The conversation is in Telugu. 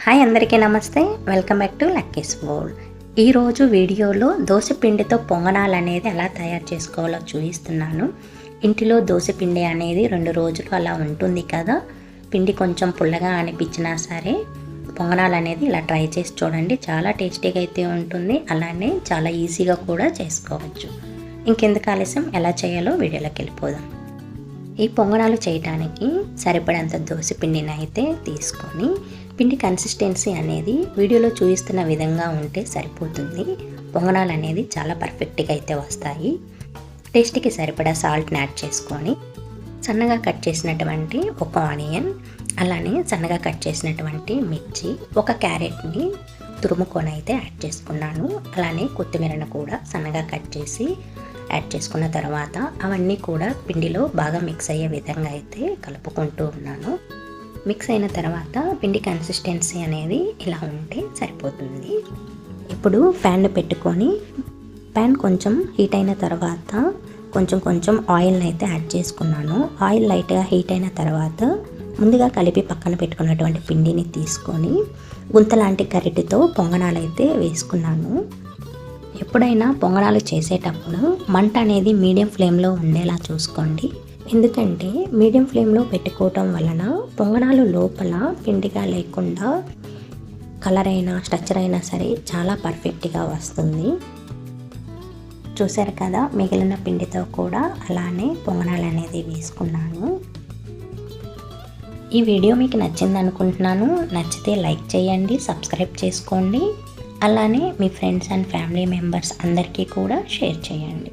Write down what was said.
హాయ్ అందరికీ నమస్తే. Welcome back to Lucky's world. ఈరోజు వీడియోలో దోశ పిండితో పొంగనాలు అనేది ఎలా తయారు చేసుకోవాలో చూపిస్తున్నాను. ఇంటిలో దోశ పిండి అనేది 2 రోజులు అలా ఉంటుంది కదా. పిండి కొంచెం పుల్లగా అనిపించినా సరే పొంగనాలు అనేది ఇలా ట్రై చేసి చూడండి. చాలా టేస్టీగా అయితే ఉంటుంది, అలానే చాలా ఈజీగా కూడా చేసుకోవచ్చు. ఇంకెందుకు ఆలస్యం, ఎలా చేయాలో వీడియోలోకి వెళ్ళిపోదాం. ఈ పొంగనాలు చేయడానికి సరిపడంత దోశ పిండిని అయితే తీసుకొని, పిండి కన్సిస్టెన్సీ అనేది వీడియోలో చూపిస్తున్న విధంగా ఉంటే సరిపోతుంది. పొంగనాలు అనేది చాలా పర్ఫెక్ట్గా అయితే వస్తాయి. టేస్ట్కి సరిపడా సాల్ట్ని యాడ్ చేసుకొని, సన్నగా కట్ చేసినటువంటి ఒక ఆనియన్, అలానే సన్నగా కట్ చేసినటువంటి మిర్చి, ఒక క్యారెట్ని తురుముకొని అయితే యాడ్ చేసుకున్నాను. అలానే కొత్తిమీరను కూడా సన్నగా కట్ చేసి యాడ్ చేసుకున్న తర్వాత అవన్నీ కూడా పిండిలో బాగా మిక్స్ అయ్యే విధంగా అయితే కలుపుకుంటూ ఉన్నాను. మిక్స్ అయిన తర్వాత పిండి కన్సిస్టెన్సీ అనేది ఇలా ఉంటే సరిపోతుంది. ఇప్పుడు ప్యాన్ పెట్టుకొని, ప్యాన్ కొంచెం హీట్ అయిన తర్వాత కొంచెం ఆయిల్ని అయితే యాడ్ చేసుకున్నాను. ఆయిల్ లైట్గా హీట్ అయిన తర్వాత ముందుగా కలిపి పక్కన పెట్టుకున్నటువంటి పిండిని తీసుకొని గుంతలాంటి గరిటెతో పొంగనాలు అయితే వేసుకున్నాను. ఎప్పుడైనా పొంగనాలు చేసేటప్పుడు మంట అనేది మీడియం ఫ్లేమ్లో ఉండేలా చూసుకోండి. ఎందుకంటే మీడియం ఫ్లేమ్లో పెట్టుకోవటం వలన పొంగనాలు లోపల పిండిగా లేకుండా కలర్ అయినా స్ట్రక్చర్ అయినా సరే చాలా పర్ఫెక్ట్గా వస్తుంది. చూసారు కదా, మిగిలిన పిండితో కూడా అలానే పొంగనాలు అనేది వేసుకున్నాను. ఈ వీడియో మీకు నచ్చింది అనుకుంటున్నాను. నచ్చితే లైక్ చేయండి, సబ్స్క్రైబ్ చేసుకోండి, అలానే మీ ఫ్రెండ్స్ అండ్ ఫ్యామిలీ మెంబర్స్ అందరికీ కూడా షేర్ చేయండి.